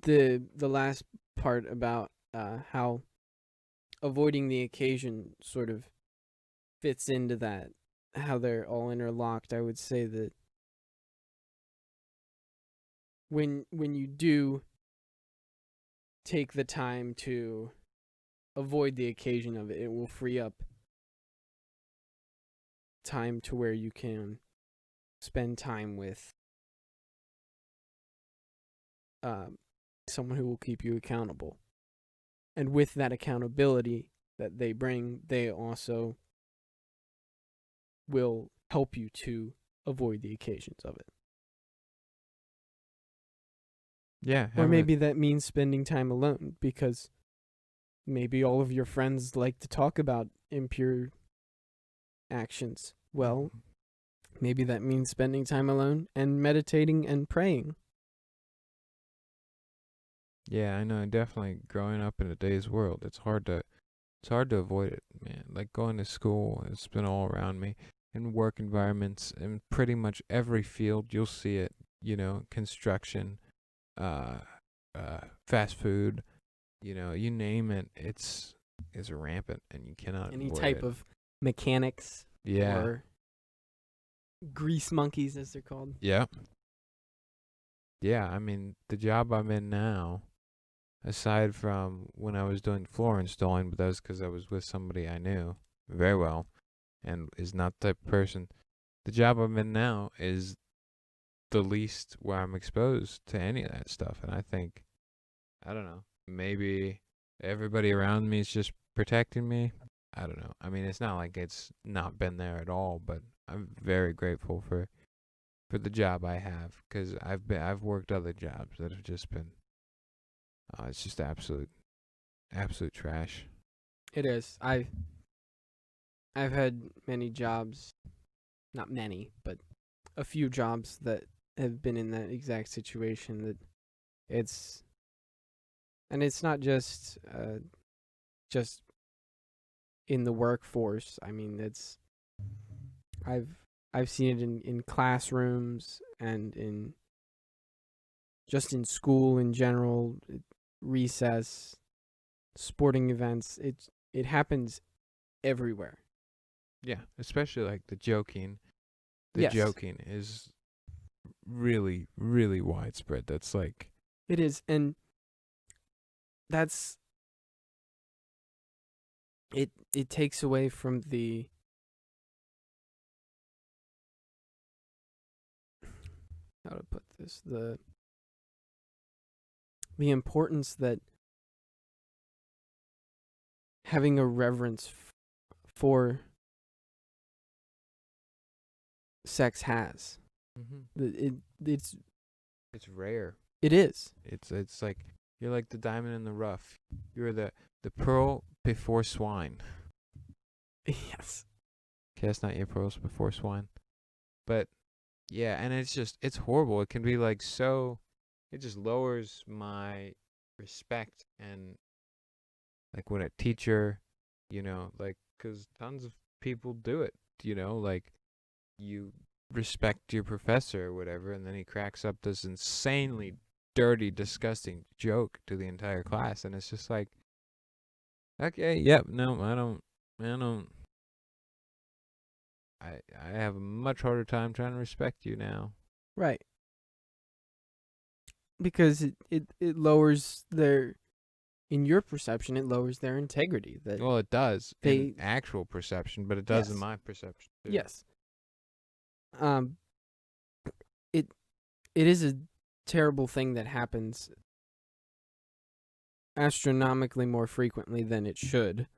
the last part about how avoiding the occasion sort of fits into that, how they're all interlocked. I would say that when you do take the time to avoid the occasion of it, it will free up time to where you can spend time with someone who will keep you accountable. And with that accountability that they bring, they also will help you to avoid the occasions of it. Yeah. Or maybe that means spending time alone, because maybe all of your friends like to talk about impure actions. Well, maybe that means spending time alone and meditating and praying. Yeah, I know. Definitely, growing up in today's world, it's hard to avoid it, man. Like going to school, it's been all around me. In work environments, in pretty much every field, you'll see it. You know, construction, fast food. You know, you name it, it's rampant, and you cannot Any avoid type it. of mechanics, Yeah. or grease monkeys, as they're called. Yeah. Yeah, I mean, the job I'm in now, aside from when I was doing floor installing, but that was because I was with somebody I knew very well and is not the type of person. The job I'm in now is the least where I'm exposed to any of that stuff. And I think, I don't know, maybe everybody around me is just protecting me. I don't know. I mean, it's not like it's not been there at all, but I'm very grateful for the job I have, because I've worked other jobs that have just been it's just absolute trash. It is. I've had many jobs, not many, but a few jobs that have been in that exact situation. That it's not just in the workforce. I mean, I've seen it in classrooms, and in school in general, recess, sporting events. It happens everywhere. Yeah, especially like the joking. The Yes. joking is really, really widespread. That's like, It is, and that's it. It takes away from the how to put this, the importance that having a reverence for sex has. It's rare. It is. It's like you're like the diamond in the rough. You're the pearl before swine. Yes. Okay, that's not your pearls before swine. But yeah, and it's horrible. It can be like so. It just lowers my respect and like when a teacher, like, because tons of people do it, like you respect your professor or whatever, and then he cracks up this insanely dirty, disgusting joke to the entire class, and it's just like, okay, yep, no, I don't, I have a much harder time trying to respect you now. Right. Because it lowers their, in your perception, it lowers their integrity. That Well, it does they in actual perception, but it does in Yes. my perception too. Yes. It is a terrible thing that happens astronomically more frequently than it should.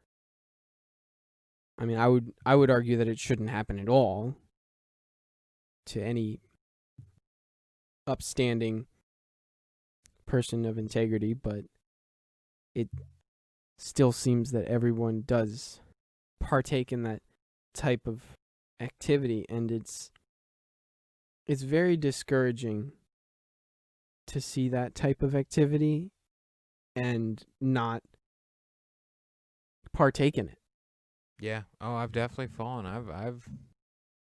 I mean, I would argue that it shouldn't happen at all to any upstanding person of integrity, but it still seems that everyone does partake in that type of activity, and it's very discouraging to see that type of activity and not partake in it. Yeah. Oh, I've definitely fallen.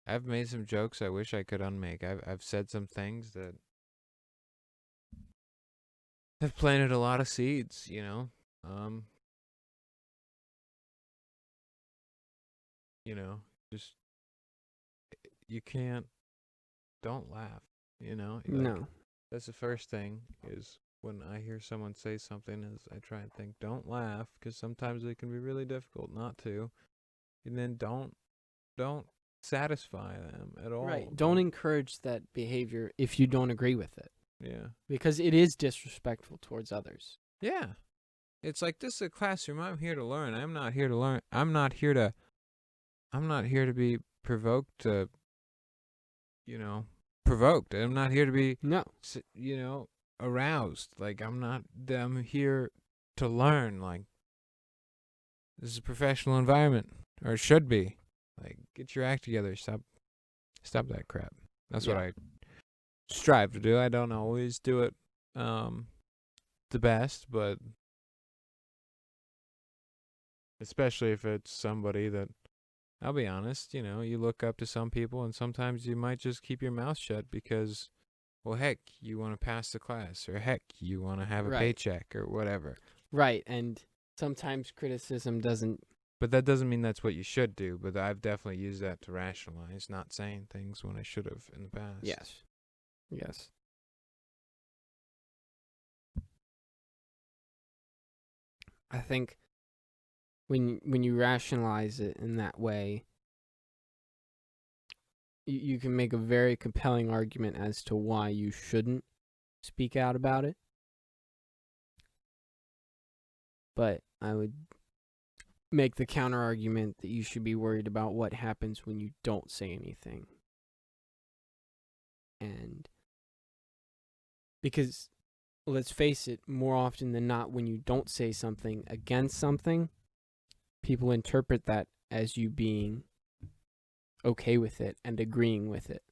I've made some jokes I wish I could unmake. I've said some things that have planted a lot of seeds, just you can't don't laugh, Like, No. that's the first thing is when I hear someone say something is I try and think don't laugh because sometimes it can be really difficult not to. And then don't satisfy them at all. Right. Don't encourage that behavior if you don't agree with it, Yeah. because it is disrespectful towards others. Yeah. It's like, this is a classroom. I'm here to learn. I'm not here to learn. I'm not here to be provoked provoked. I'm not here to be No. aroused. Like, I'm here to learn. Like, this is a professional environment, or it should be. Like, get your act together. Stop that crap. That's what I strive to do. I don't always do it the best, but especially if it's somebody that, I'll be honest, you look up to some people, and sometimes you might just keep your mouth shut because, well, heck, you want to pass the class, or heck, you want to have a paycheck, or whatever. Right, and sometimes criticism doesn't... But that doesn't mean that's what you should do, but I've definitely used that to rationalize not saying things when I should have in the past. Yes. Yes. I think when you rationalize it in that way, you can make a very compelling argument as to why you shouldn't speak out about it. But I would make the counter argument that you should be worried about what happens when you don't say anything. And because, let's face it, more often than not, when you don't say something against something, people interpret that as you being okay with it and agreeing with it.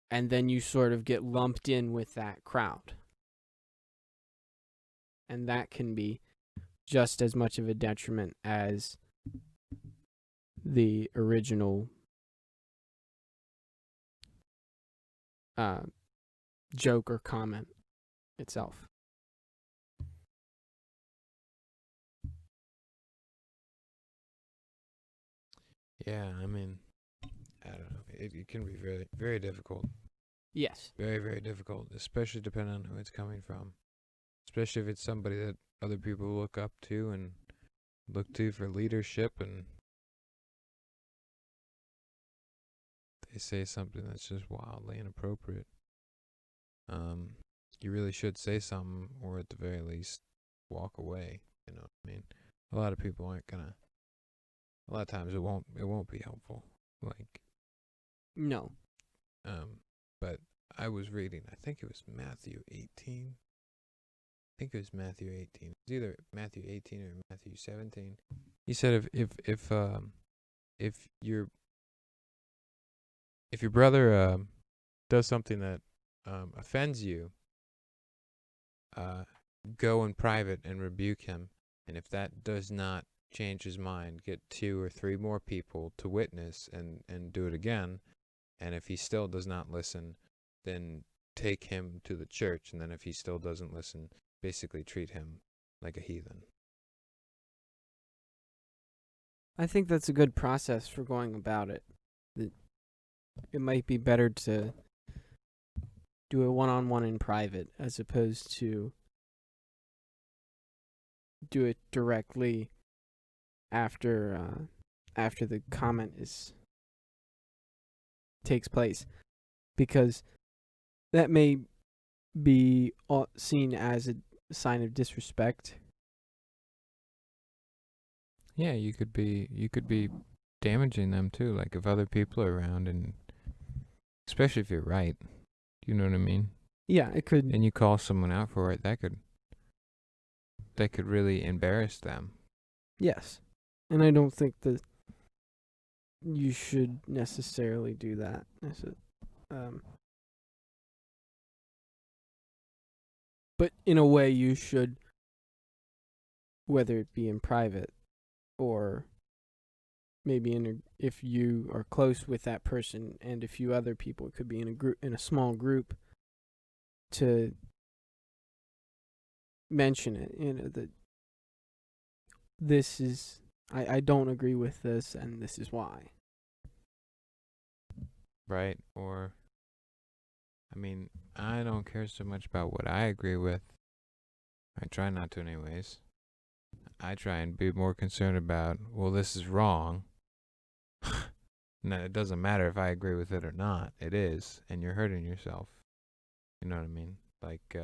And then you sort of get lumped in with that crowd. And that can be just as much of a detriment as the original joke or comment itself. Yeah, I mean, I don't know. It can be very, very difficult. Yes. Very, very difficult, especially depending on who it's coming from. Especially if it's somebody that other people look up to and look to for leadership, and they say something that's just wildly inappropriate. You really should say something, or at the very least, walk away. You know what I mean? A lot of people aren't gonna. A lot of times it won't be helpful. Like, no. But I was reading. I think it was Matthew 18. I think it was Matthew 18. It was either Matthew 18 or Matthew 17. He said if your brother does something that offends you, go in private and rebuke him. And if that does not change his mind, get 2 or 3 more people to witness and do it again. And if he still does not listen, then take him to the church. And then if he still doesn't listen, basically treat him like a heathen. I think that's a good process for going about it. It might be better to do a one-on-one in private as opposed to do it directly after the comment takes place, because that may be seen as a sign of disrespect. Yeah, you could be damaging them too, like if other people are around, and especially if you're right. You know what I mean? Yeah, it could. And you call someone out for it, that could really embarrass them. Yes. And I don't think that you should necessarily do that. But in a way you should, whether it be in private or maybe if you are close with that person and a few other people, it could be in a small group, to mention it, that this is, I don't agree with this and this is why. Right? Or, I mean, I don't care so much about what I agree with. I try not to anyways. I try and be more concerned about, well, this is wrong. No, it doesn't matter if I agree with it or not. It is, and you're hurting yourself. You know what I mean? Like,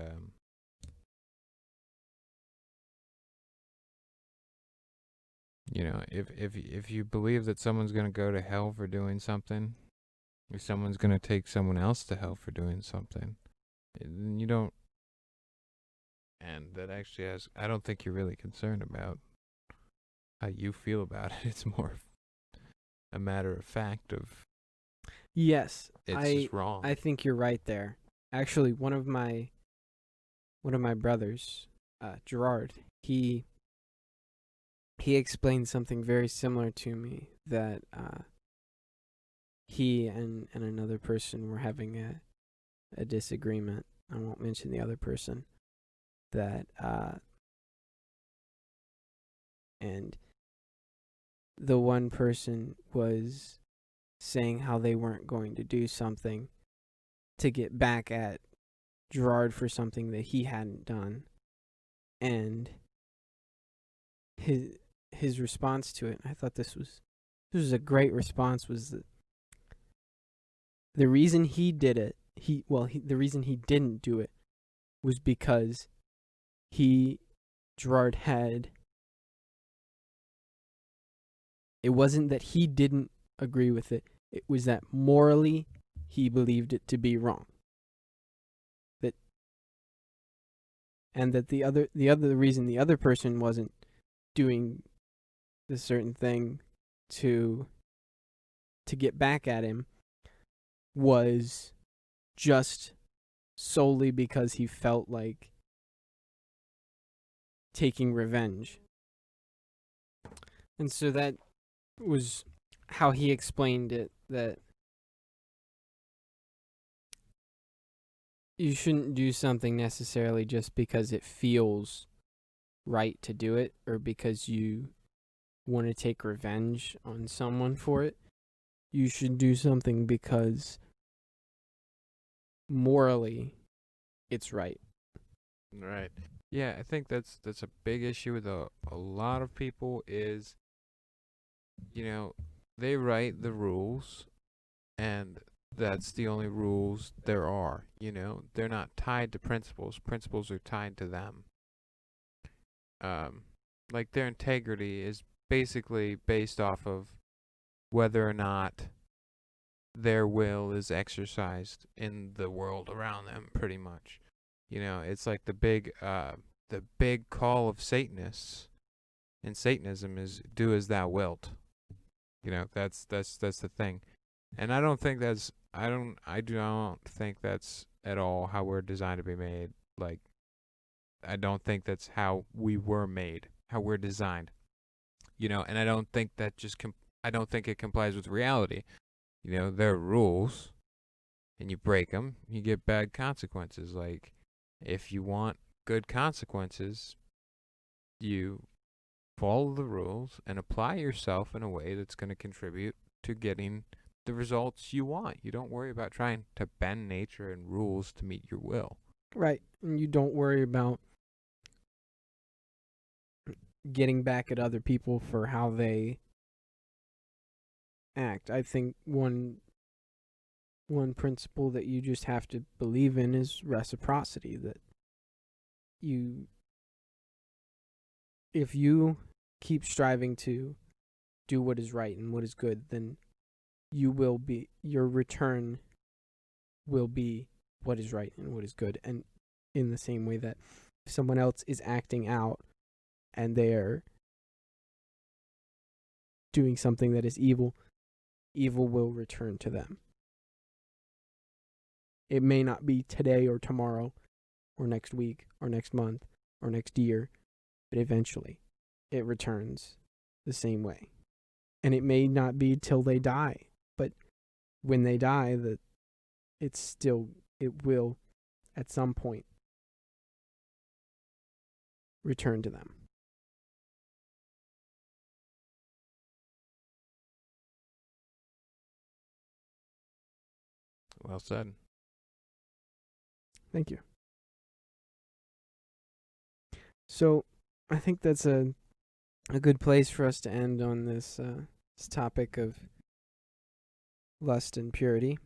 you know, if you believe that someone's gonna go to hell for doing something, if someone's gonna take someone else to hell for doing something, then you don't. And that actually I don't think you're really concerned about how you feel about it. It's more a matter of fact of, yes, it's just wrong. I think you're right there. Actually, one of my brothers, Gerard, he explained something very similar to me, that he and another person were having a disagreement. I won't mention the other person. That and the one person was saying how they weren't going to do something to get back at Gerard for something that he hadn't done, and his response to it, I thought this was a great response, was that the reason he did it, the reason he didn't do it was because Gerard had, it wasn't that he didn't agree with it, it was that morally he believed it to be wrong. And that the reason the other person wasn't doing the certain thing to get back at him was just solely because he felt like taking revenge. And so that was how he explained it, that you shouldn't do something necessarily just because it feels right to do it, or because you want to take revenge on someone for it. You should do something because morally it's right. Right. Yeah, I think that's a big issue with a lot of people is, you know, they write the rules, and that's the only rules there are. You know, they're not tied to principles. Principles are tied to them. Like their integrity is basically based off of whether or not their will is exercised in the world around them, pretty much. You know, it's like the big call of Satanists in Satanism is do as thou wilt. You know, that's the thing. And I don't think that's I don't think that's at all how we're designed to be made. Like, I don't think that's how we were made, how we're designed. And I don't think that I don't think it complies with reality. There are rules, and you break them, you get bad consequences. Like, if you want good consequences, you follow the rules and apply yourself in a way that's going to contribute to getting the results you want. You don't worry about trying to bend nature and rules to meet your will. Right. And you don't worry about getting back at other people for how they act. I think one principle that you just have to believe in is reciprocity, that if you keep striving to do what is right and what is good, then your return will be what is right and what is good. And in the same way that if someone else is acting out and they're doing something that is evil, evil will return to them. It may not be today or tomorrow or next week or next month or next year, but eventually it returns the same way. And it may not be till they die, but when they die, it will at some point return to them. Well said. Thank you. So I think that's a good place for us to end on this topic of lust and purity.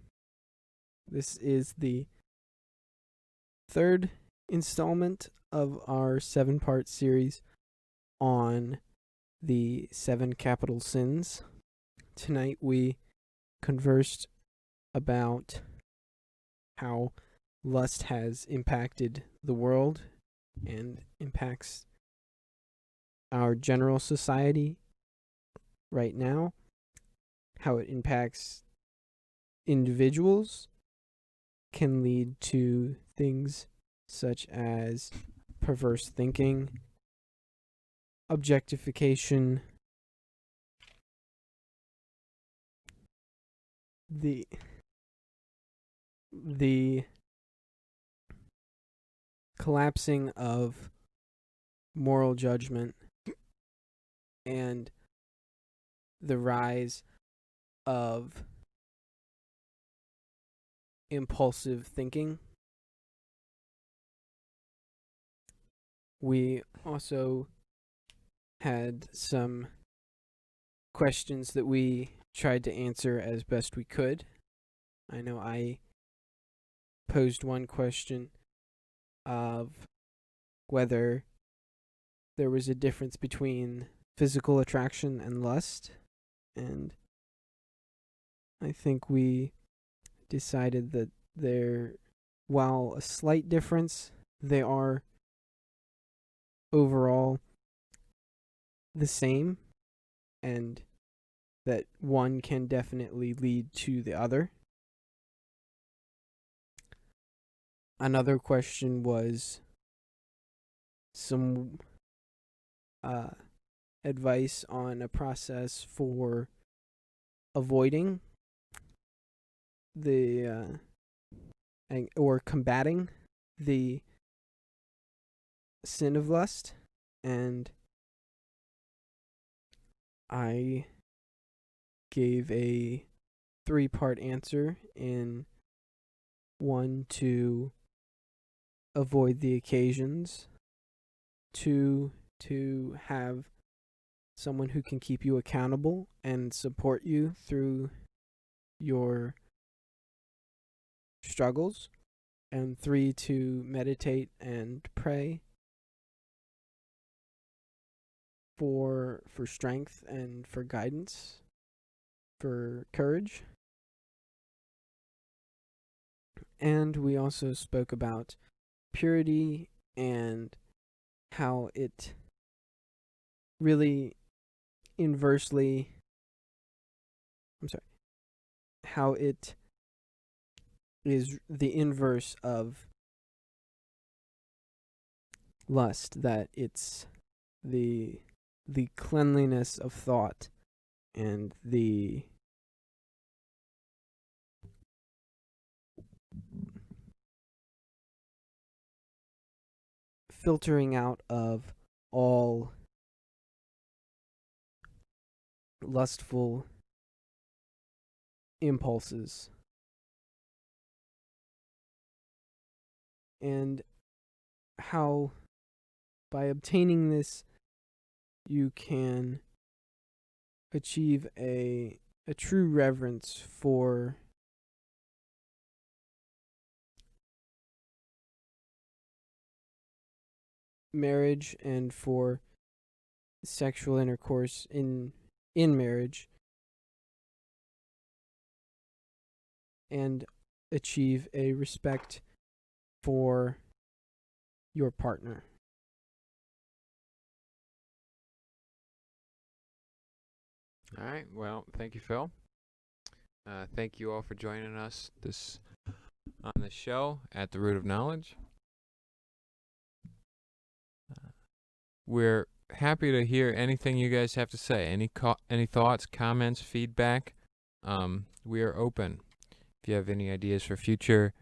This is the third installment of our 7-part series on the 7 capital sins. Tonight we conversed about how lust has impacted the world and impacts our general society right now, how it impacts individuals, can lead to things such as perverse thinking, objectification, the collapsing of moral judgment, and the rise of impulsive thinking. We also had some questions that we tried to answer as best we could. I know I posed one question of whether there was a difference between physical attraction and lust, and I think we decided that while a slight difference, they are overall the same, and that one can definitely lead to the other. Another question was some advice on a process for avoiding or combating the sin of lust, and I gave a 3-part answer. In 1, to avoid the occasions, 2, to have someone who can keep you accountable and support you through your struggles, and 3, to meditate and pray for strength and for guidance, for courage. And we also spoke about purity and how it really how it is the inverse of lust, that it's the cleanliness of thought and the filtering out of all lustful impulses. And how by obtaining this you can achieve a true reverence for marriage and for sexual intercourse in marriage, and achieve a respect for your partner. All right. Well, thank you, Phil. Thank you all for joining us on the show at The Root of Knowledge. We're happy to hear anything you guys have to say. Any thoughts, comments, feedback. We are open. If you have any ideas for future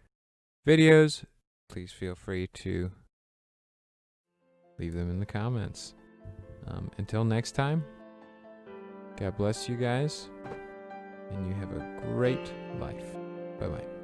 videos, please feel free to leave them in the comments. Until next time, God bless you guys, and you have a great life. Bye-bye.